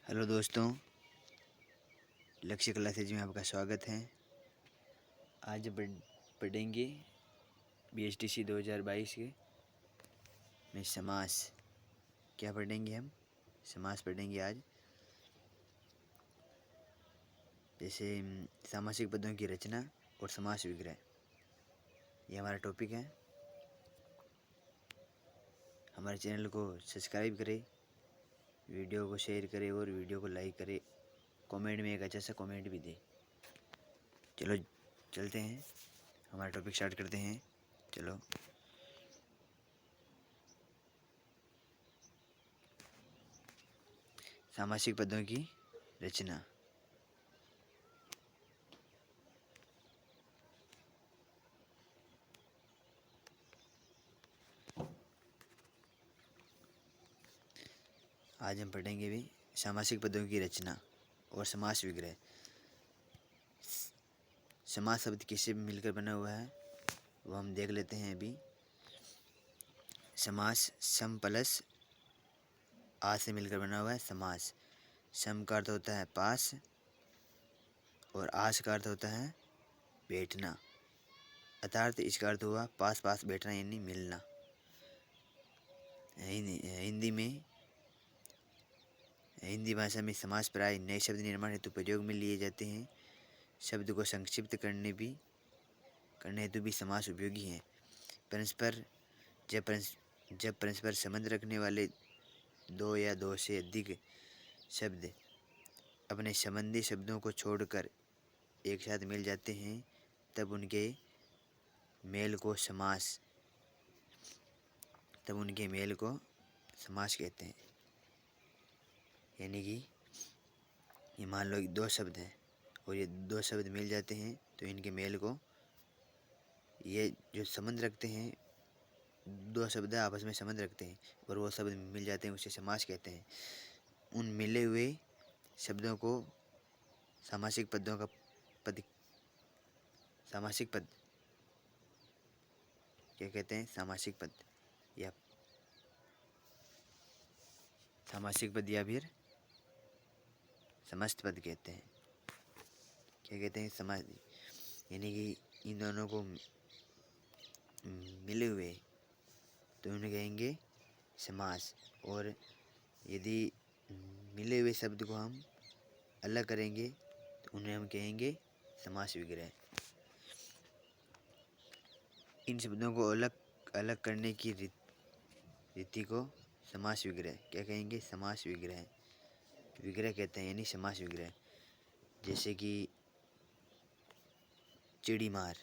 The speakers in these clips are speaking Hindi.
हेलो दोस्तों, लक्ष्य क्लासेज में आपका स्वागत है। आज पढ़ेंगे BSTC 2022 के में समास। क्या पढ़ेंगे हम? समास पढ़ेंगे आज। जैसे सामासिक पदों की रचना और समास विग्रह, ये हमारा टॉपिक है। हमारे चैनल को सब्सक्राइब करें, वीडियो को शेयर करें और वीडियो को लाइक करें। कमेंट में एक अच्छा सा कमेंट भी दें। चलो चलते हैं, हमारा टॉपिक स्टार्ट करते हैं। चलो, सामासिक पदों की रचना। आज हम पढ़ेंगे भी सामासिक पदों की रचना और समास विग्रह। समास शब्द किससे मिलकर बना हुआ है वो हम देख लेते हैं अभी। समास सम प्लस आ से मिलकर बना हुआ है। समास सम का अर्थ होता है पास और आस का अर्थ होता है बैठना, अर्थात इसका अर्थ हुआ पास पास बैठना यानी मिलना। हिंदी भाषा में समास प्राय नए शब्द निर्माण हेतु प्रयोग में लिए जाते हैं। शब्द को संक्षिप्त करने हेतु भी समास उपयोगी हैं। परस्पर जब परस्पर संबंध रखने वाले दो या दो से अधिक शब्द अपने संबंधी शब्दों को छोड़कर एक साथ मिल जाते हैं, तब उनके मेल को समास कहते हैं। यानी कि ये मान लो दो शब्द हैं और ये दो शब्द मिल जाते हैं, तो इनके मेल को, ये जो संबंध रखते हैं, दो शब्द आपस में संबंध रखते हैं और वो शब्द मिल जाते हैं, उसे समास कहते हैं। उन मिले हुए शब्दों को सामासिक पद क्या कहते हैं? सामासिक पद या फिर समस्त पद कहते हैं। क्या कहते हैं? समास, यानी कि इन दोनों को मिले हुए तो उन्हें कहेंगे समास, और यदि मिले हुए शब्द को हम अलग करेंगे तो उन्हें हम कहेंगे समास विग्रह। इन शब्दों को अलग अलग करने की रीति को समास विग्रह क्या कहेंगे? समास विग्रह कहते हैं, यानी समास विग्रह। जैसे कि चिड़ी मार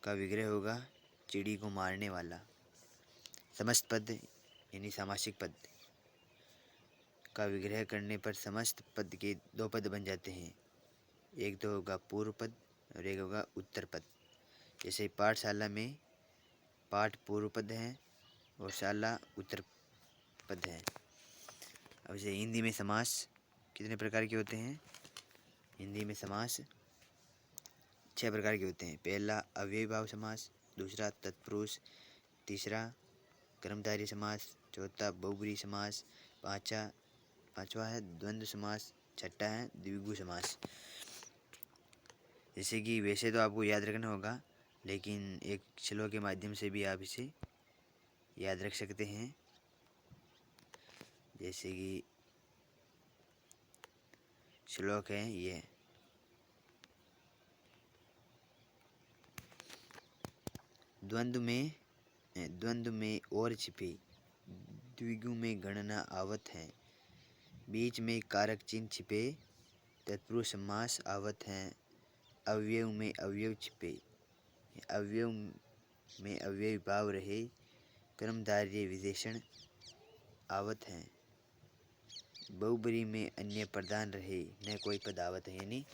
का विग्रह होगा चिड़ी को मारने वाला। समस्त पद यानी सामासिक पद का विग्रह करने पर समस्त पद के दो पद बन जाते हैं। एक तो होगा पूर्व पद और एक होगा उत्तर पद। जैसे पाठशाला में पाठ पूर्व पद है और शाला उत्तर पद है। अब जैसे हिंदी में समास कितने प्रकार के होते हैं? हिंदी में समास 6 प्रकार के होते हैं। पहला अव्ययी भाव समास, दूसरा तत्पुरुष, तीसरा कर्मधारय समास, चौथा बहुब्रीहि समास, पांचवा है द्वंद्व समास, छठा है द्विगु समास। जैसे कि वैसे तो आपको याद रखना होगा, लेकिन एक श्लोक के माध्यम से भी आप इसे याद रख सकते हैं। जैसे कि श्लोक है ये, द्वंद्व में और छिपे, द्विगु में गणना आवत है, बीच में कारक चिन्ह छिपे, तत्पुरुष समास आवत हैं, अवयव में अवयव छिपे, अवयव में अवयवी भाव रहे, कर्मधारय विशेषण आवत हैं, बहुब्रीहि में अन्य प्रधान रहे, न कोई पद आवत है। यानी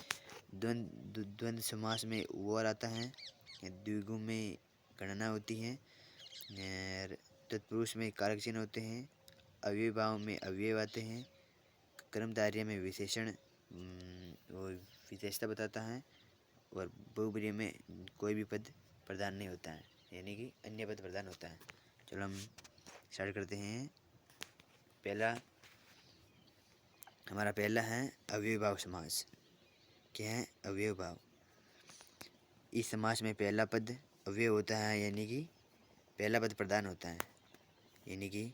द्वंद्व समास में और आता है, द्विगु में गणना होती है, तत्पुरुष में कारक चिन्ह होते हैं, अव्ययी भाव में अवयव आते हैं, कर्मधारय में विशेषण वो विशेषता बताता है, और बहुब्रीहि में कोई भी पद प्रधान नहीं होता है, यानी कि अन्य पद प्रधान होता है। चलो हम स्टार्ट करते हैं। पहला हमारा पहला है अव्ययभाव समास। क्या है? अव्ययभाव। इस समास में पहला पद अव्यय होता है, यानी कि पहला पद प्रधान होता है। यानी कि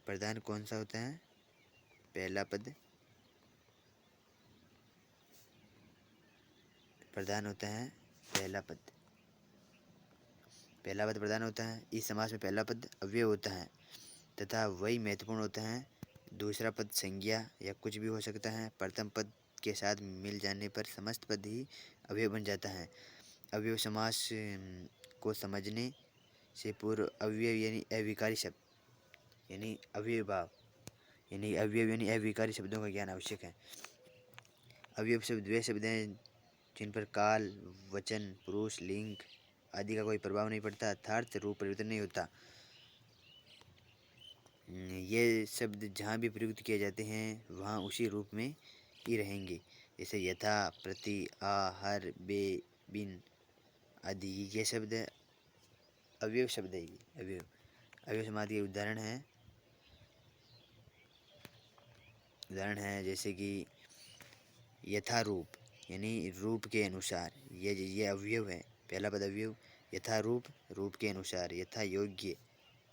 प्रधान कौन सा होता है? पहला पद प्रधान होता है। पहला पद प्रधान होता है। इस समास में पहला पद अव्यय होता है तथा वही महत्वपूर्ण होता है। दूसरा पद संज्ञा या कुछ भी हो सकता है। प्रथम पद के साथ मिल जाने पर समस्त पद ही अव्यय बन जाता है। अव्यय समास को समझने से पूर्व अव्यय यानी अविकारी शब्द यानी अव्ययभाव यानी अव्यय यानी अविकारी शब्दों का ज्ञान आवश्यक है। अव्यय शब्द वे शब्द हैं जिन पर काल, वचन, पुरुष, लिंग आदि का कोई प्रभाव नहीं पड़ता अर्थात रूप परिवर्तन नहीं होता। ये शब्द जहाँ भी प्रयुक्त किए जाते हैं वहाँ उसी रूप में ही रहेंगे। जैसे यथा, प्रति, आ, हर, बे, बिन आदि ये शब्द अवयव शब्द है। अवयव समाधि के उदाहरण है जैसे कि यथा रूप यानी रूप के अनुसार। ये अवयव है। पहला पद अवयव। यथा रूप, रूप के अनुसार। यथा योग्य,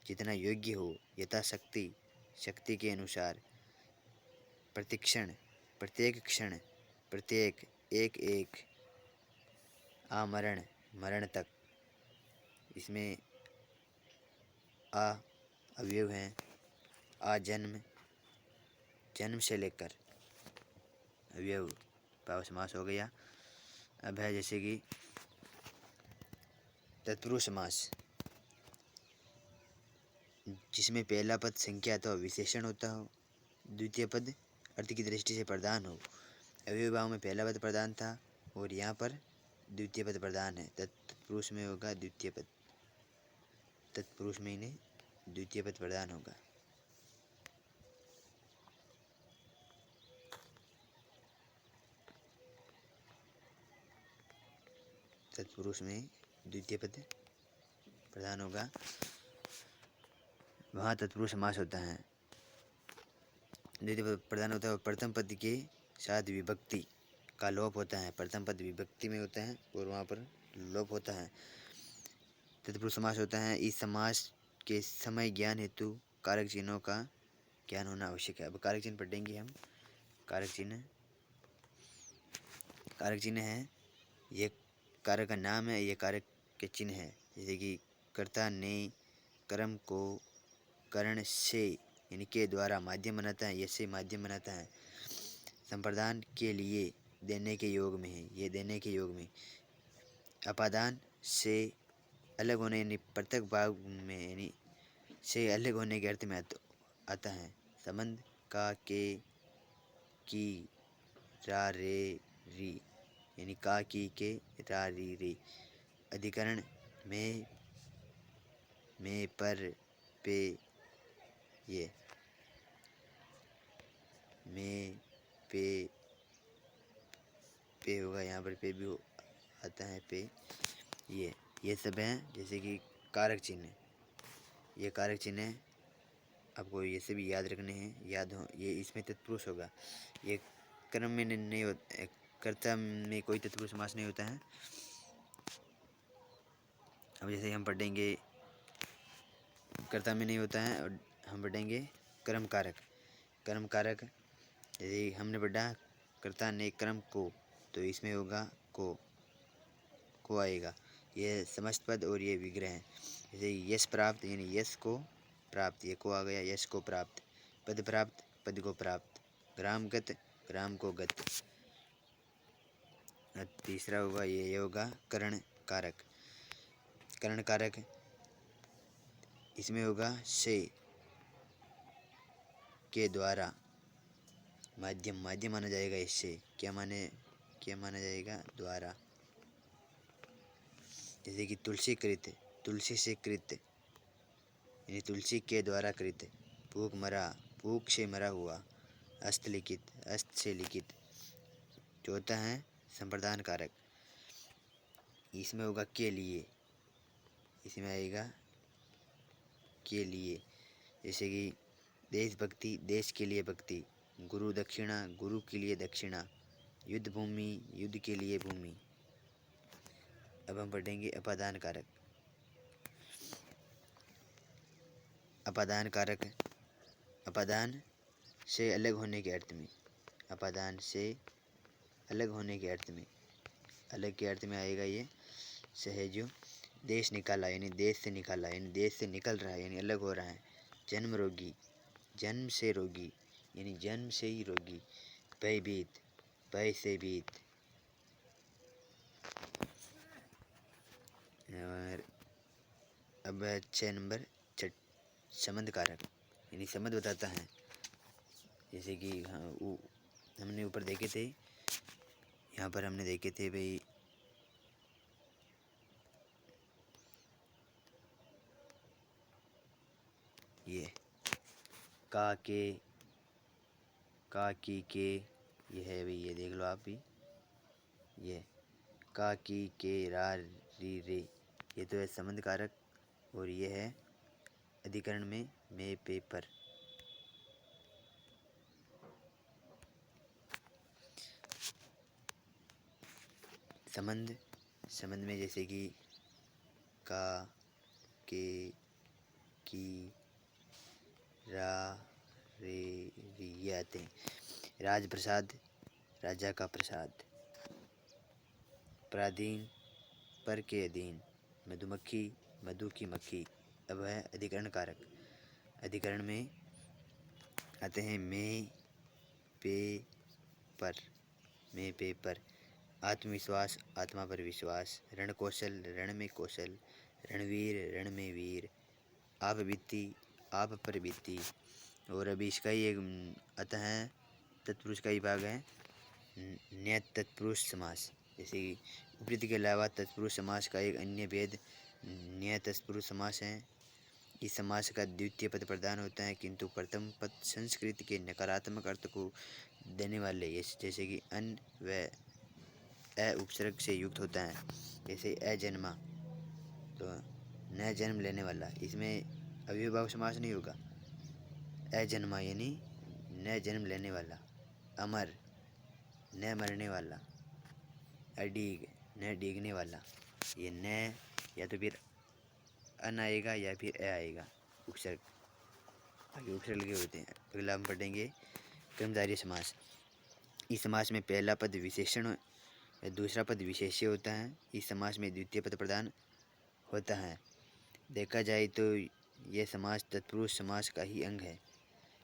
जितना योग्य हो। यथा शक्ति, शक्ति के अनुसार। प्रतिक्षण, प्रत्येक क्षण, प्रत्येक, एक एक। आमरण, मरण तक। इसमें आ अवयव हैं। आ जन्म, जन्म से लेकर अवयव भाव समास हो गया। अब है जैसे कि तत्पुरुष समास, जिसमें पहला पद संख्या अथवा विशेषण होता हो, द्वितीय पद अर्थ की दृष्टि से प्रधान हो। अव्यय भाव में पहला पद प्रधान था और यहाँ पर द्वितीय पद प्रधान है। तत्पुरुष में होगा द्वितीय पद। तत्पुरुष में इन्हें द्वितीय पद प्रधान होगा। तत्पुरुष में द्वितीय पद प्रधान होगा, वहाँ तत्पुरुष समास होता है। द्वितीय पद प्रधान होता है और प्रथम पद के साथ विभक्ति का लोप होता है। प्रथम पद विभक्ति में होता है और वहाँ पर लोप होता है। तत्पुरुष समास होता है। इस समास के समय ज्ञान हेतु कारक चिन्हों का ज्ञान होना आवश्यक है। अब कारक चिन्ह पढ़ेंगे हम। कारक चिन्ह है, ये कारक का नाम है, ये कारक के चिन्ह है। जैसे कि कर्ता ने कर्म को करण से यानी के द्वारा माध्यम बनाता है, ये से माध्यम बनाता है। संप्रदान के लिए देने के योग में है, ये देने के योग में। अपादान से अलग होने यानी पृथक भाग में यानी से अलग होने के अर्थ में आता है। संबंध का, के, की, रा, रे, री यानी का, की, के, रा, री, रे। अधिकरण में, पर, पे, ये। में, पे होगा, यहाँ पर पे भी आता है, पे, ये सब हैं जैसे कि कारक चिन्ह। ये कारक चिन्ह आपको ये से भी याद रखने हैं, याद हो। ये इसमें तत्पुरुष होगा। ये कर्म में नहीं होता, कर्ता में कोई तत्पुरुष समास नहीं होता है। अब जैसे हम पढ़ेंगे कर्ता में नहीं होता है और हम पढ़ेंगे कर्म कारक। कर्म कारक जैसे हमने पढ़ा कर्ता ने कर्म को, तो इसमें होगा को आएगा। ये समस्त पद और ये विग्रह है। जैसे यश प्राप्त यानी यश को प्राप्त, ये को आ गया, यश को प्राप्त। पद प्राप्त, पद को प्राप्त। ग्रामगत, ग्राम को गत। तीसरा होगा ये होगा करण कारक। करण कारक इसमें होगा से के द्वारा माध्यम माना जाएगा। इससे क्या माना जाएगा? द्वारा। जैसे कि तुलसी कृत, तुलसी से कृत यानी तुलसी के द्वारा कृत। भूख मरा, भूख से मरा हुआ। अस्त लिखित, अस्त से लिखित। चौथा है संप्रदान कारक, इसमें होगा के लिए, इसमें आएगा के लिए। जैसे कि देशभक्ति, देश के लिए भक्ति। गुरु दक्षिणा, गुरु के लिए दक्षिणा। युद्ध भूमि, युद्ध के लिए भूमि। अब हम पढ़ेंगे अपादान कारक। अपादान कारक अपादान से अलग होने के अर्थ में, अपादान से अलग होने के अर्थ में, अलग के अर्थ में आएगा ये सहेजो। देश निकाला यानी देश से निकाला, यानी देश से निकल रहा है, यानी अलग हो रहा है। जन्म रोगी, जन्म से रोगी यानी जन्म से ही रोगी। भयभीत, भय से भीत। और अब 6 नंबर संबंध कारक यानी संबंध बताता है। जैसे कि हमने ऊपर देखे थे, यहाँ पर हमने देखे थे भाई ये का की के, ये है भाई, ये देख लो आप भी, ये का की के रा री रे, ये तो है संबंध कारक। और ये है अधिकरण में मैं पे पर। संबंध में जैसे कि का के की रा रे री ये आते हैं। राजप्रसाद, राजा का प्रसाद। पराधीन, पर के अधीन। मधुमक्खी, मधु की मक्खी। अब है अधिकरण कारक। अधिकरण में आते हैं मैं पे पर, मैं पे पर। आत्मविश्वास, आत्मा पर विश्वास। रण कौशल, रण में कौशल। रणवीर, रण में वीर। आप बीती, आप पर बीती। और अभी इसका ही एक आता है, तत्पुरुष का ही भाग है, न्यय तत्पुरुष समास। जैसे कि उपरीत के अलावा तत्पुरुष समास का एक अन्य भेद न्यय तत्पुरुष समास है। इस समास का द्वितीय पद प्रधान होता है, किंतु प्रथम पद संस्कृत के नकारात्मक अर्थ को देने वाले, जैसे कि अन व अ उपसर्ग से युक्त होता है। जैसे अजन्मा तो न जन्म लेने वाला, इसमें अविभाव समास नहीं होगा। अजन्मा यानी न जन्म लेने वाला। अमर, न मरने वाला। अडीग, न डीगने वाला। ये न या तो फिर अन आएगा या फिर अ आएगा, उपसर्ग, आगे उपसर्ग लगे होते हैं। अगला हम पढ़ेंगे कर्मधारय समास। इस समास में पहला पद विशेषण, दूसरा पद विशेष्य होता है। इस समास में द्वितीय पद प्रधान होता है। देखा जाए तो यह समास तत्पुरुष समास का ही अंग है।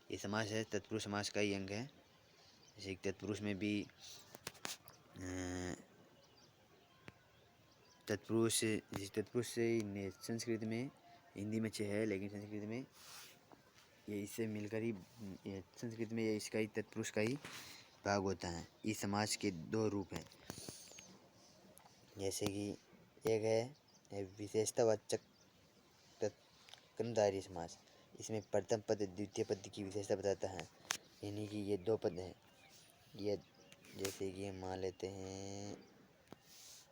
ये समास है तत्पुरुष समास का ही अंग है। जैसे तत्पुरुष में भी तत्पुरुष से संस्कृत में, हिंदी में 6 है, लेकिन संस्कृत में ये इससे मिलकर ही, संस्कृत में ये इसका ही तत्पुरुष का ही भाग होता है। इस समास के 2 रूप हैं। जैसे कि एक है विशेषतावाचक कर्मधारय समास। इसमें प्रथम पद द्वितीय पद की विशेषता बताता है, यानी कि ये 2 पद हैं। ये जैसे कि हम मान लेते हैं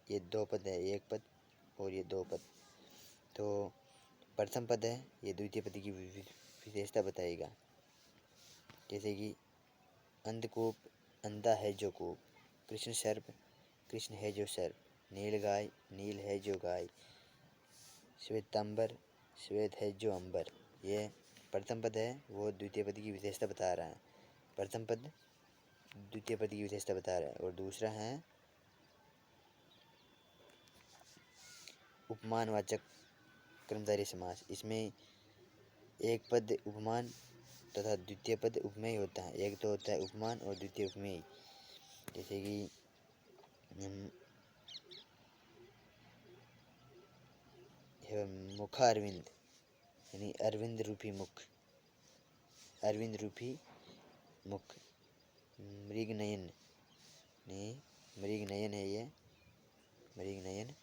ये 2 पद है, एक पद और ये 2 पद। तो प्रथम पद है, ये द्वितीय पद की विशेषता बताएगा। जैसे कि अंधकूप, अंधा है जो कूप। कृष्ण सर्प, कृष्ण है जो सर्प। नील गाय, नील है जो गाय। श्वेतांबर, श्वेत है जो अंबर। ये प्रथम पद है, वो द्वितीय पद की विशेषता बता रहा है। प्रथम पद द्वितीय पद की विशेषता बता रहा है। और दूसरा है उपमानवाचक कर्मधारय समास। इसमें एक पद उपमान तथा द्वितीय पद उपमेय होता है। एक तो होता है उपमान और द्वितीय उपमेय। जैसे कि मुखारविंद यानी अरविंद रूपी मुख, अरविंद रूपी मुख। मृगनयन, नहीं मृगनयन है ये, मृगनयन,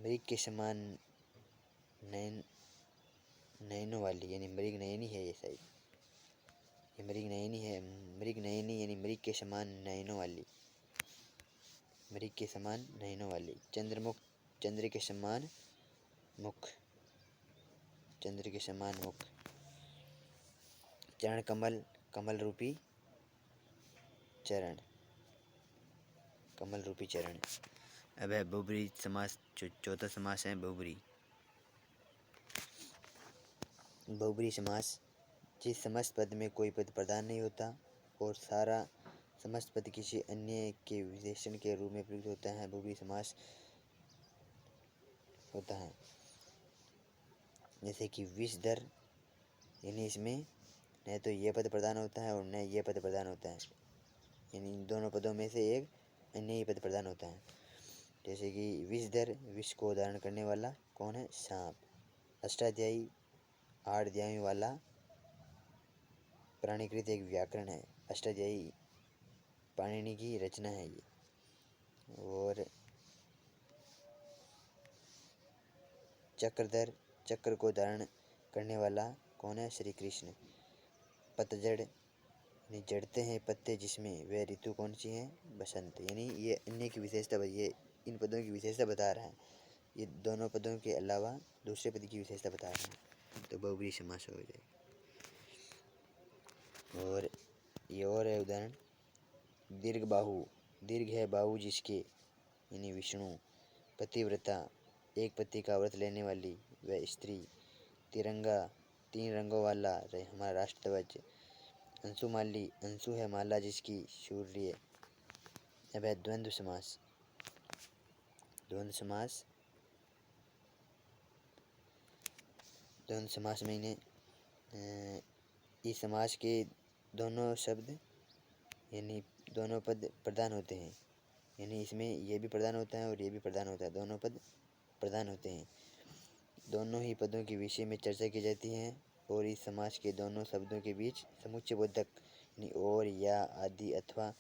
मृग के समान नयन, नयनों वाली, यानी मृगनयनी है ये शायद, ये मृगनयनी है। मृगनयनी यानी मृग के समान नयनों वाली, मृग के समान नयनों वाली। चंद्रमुख, चंद्र के समान मुख, चंद्र के समान मुख। चरण कमल, कमल रूपी चरण, कमल रूपी चरण। अब है बहुब्रीहि समास, चौथा समास है बहुब्रीहि। बहुब्रीहि समास, जिस समस्त पद में कोई पद प्रधान नहीं होता और सारा समस्त पद किसी अन्य के विशेषण के रूप में प्रयुक्त होता है, बहुब्रीहि समास होता है। जैसे कि विषधर, यानी इसमें न तो ये पद प्रधान होता है और न ये पद प्रधान होता है, यानी इन दोनों पदों में से एक अन्य ही पद प्रधान होता है। जैसे कि विषधर, विष को धारण करने वाला कौन है? सांप। अष्टाध्यायी, 8 अध्यायों वाला प्राणीकृत एक व्याकरण है। अष्टाध्यायी पाणिनि की रचना है ये। और चक्रधर, चक्र को धारण करने वाला कौन है? श्री कृष्ण। पतझड़, यानी जड़ते हैं पत्ते जिसमें, वह ऋतु कौन सी है? बसंत। यानी ये अन्य की विशेषता, ये इन पदों की विशेषता बता रहा है, ये दोनों पदों के अलावा दूसरे पद की विशेषता बता रहा है, तो बहुब्रीहि समास हो जाएगा। और ये और है उदाहरण, दीर्घ बाहु, दीर्घ है बाहु जिसके, यानी विष्णु। पतिव्रता, एक पति का व्रत लेने वाली वह स्त्री। तिरंगा, 3 रंगों वाला हमारा राष्ट्रध्वज। अंशुमाली, अंशु है माला जिसकी, सूर्य। अब है द्वंद्व समास। द्वंद्व समास, द्वंद्व समास में इन्हें इस समास के दोनों शब्द, यानी दोनों पद प्रधान होते हैं, यानी इसमें ये भी प्रधान होता है और ये भी प्रधान होता है, दोनों पद प्रधान होते हैं। दोनों ही पदों के विषय में चर्चा की जाती है और इस समास के दोनों शब्दों के बीच समुच्चय बोधक, यानी और, या, आदि, अथवा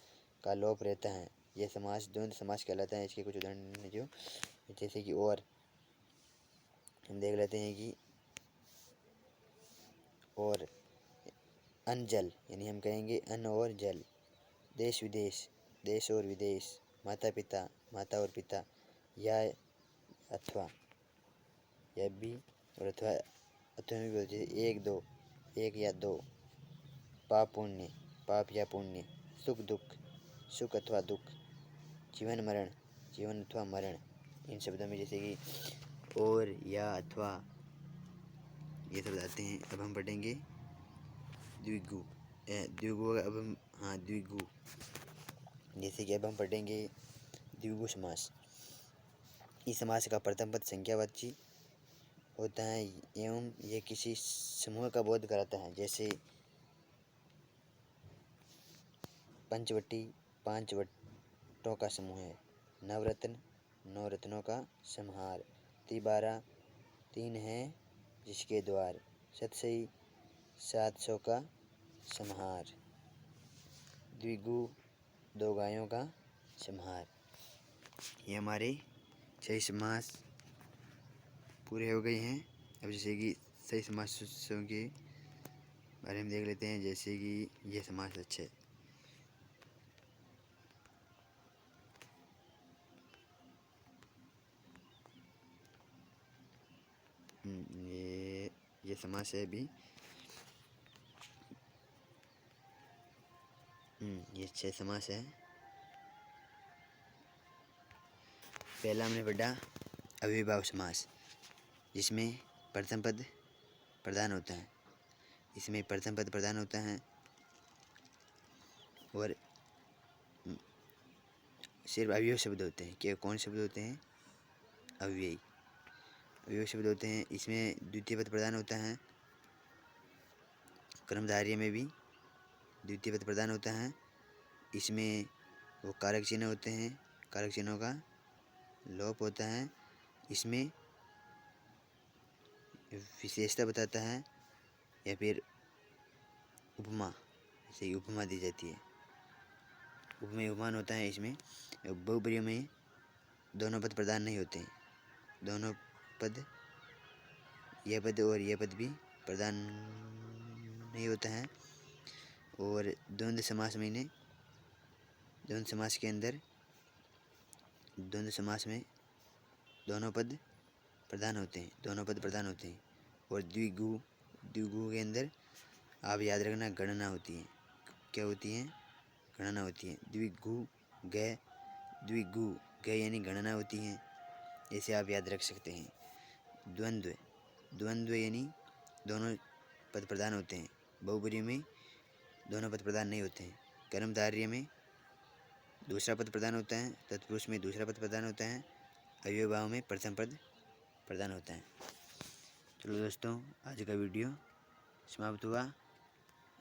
का लोप रहता है। यह समास द्वंद्व समास कहलाता है। इसके कुछ उदाहरण जो, जैसे कि और, हम देख लेते हैं कि और अनजल, यानी हम कहेंगे अन्न और जल। देश विदेश, देश और विदेश। माता पिता, माता और पिता। या, अथवा, यह भी और अथवा, अथवा में भी बोलते हैं, एक दो, एक या दो। पाप पुण्य, पाप या पुण्य। सुख दुख, सुख अथवा दुख। जीवन मरण, जीवन अथवा मरण। इन शब्दों में जैसे कि और, या, अथवा, ये शब्द आते हैं। अब हम पढ़ेंगे द्विगु, द्विगु। अब हम, हाँ, द्विगु, जैसे कि अब हम पढ़ेंगे द्विगु समास। इस समास का प्रथम पद संख्यावाची होता है एवं यह किसी समूह का बोध कराता है। जैसे पंचवटी, 5 वटों का समूह है। नवरत्न, 9 रत्नों का संहार। 12, 3 है जिसके द्वार। सतसई, 700 का संहार। द्विगु, 2 गायों का संहार। ये हमारे 6 समास पूरे हो गए हैं। अब जैसे कि सही समासों के बारे में देख लेते हैं। जैसे कि ये समास अच्छे, ये समास है अभी, ये 6 समास है। पहला हमने पढ़ा अविभाव समास, जिसमें प्रथम पद प्रधान होता है। इसमें प्रथम पद प्रधान होता है और सिर्फ अव्यय शब्द होते हैं। क्या कौन शब्द होते हैं? अव्ययी, अव्यय शब्द होते हैं। इसमें द्वितीय पद प्रधान होता है। कर्मधारय में भी द्वितीय पद प्रधान होता है। इसमें वो कारक चिन्ह होते हैं, कारक चिन्हों का लोप होता है। इसमें विशेषता बताता है या फिर उपमा, जैसे उपमा दी जाती है, उपमेय उपमान होता है। इसमें बहुब्रीहि में दोनों पद प्रधान नहीं होते हैं। दोनों पद, यह पद और यह पद भी प्रधान नहीं होता है। और द्वंद्व समास में इन्हें, द्वंद्व समास के अंदर, द्वंद्व समास में दोनों पद प्रधान होते हैं, दोनों पद प्रधान होते हैं। और द्विगु, द्विगु के अंदर आप याद रखना गणना होती है। क्या होती है? गणना होती है। द्विगु ग, द्विगु ग यानी गणना होती है। ऐसे आप याद रख सकते हैं। द्वंद्व, द्वंद्व यानी दोनों पद प्रधान होते हैं। बहुब्री में दोनों पद प्रधान नहीं होते हैं। कर्मधारय में दूसरा पद प्रधान होता है, तत्पुरुष में दूसरा पद प्रधान होता है, अव्ययभाव में प्रथम पद प्रधान होता है। चलो दोस्तों, आज का वीडियो समाप्त हुआ।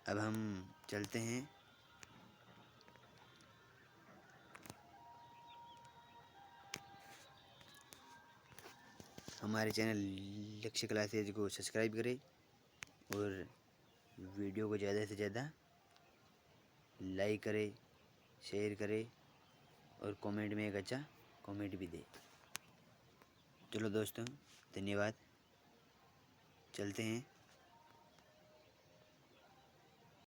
अब हम चलते हैं हमारे चैनल लक्ष्य क्लासेज को सब्सक्राइब करें और वीडियो को ज़्यादा से ज़्यादा लाइक करें, शेयर करें और कमेंट में एक अच्छा कमेंट भी दें। चलो दोस्तों, धन्यवाद। चलते हैं।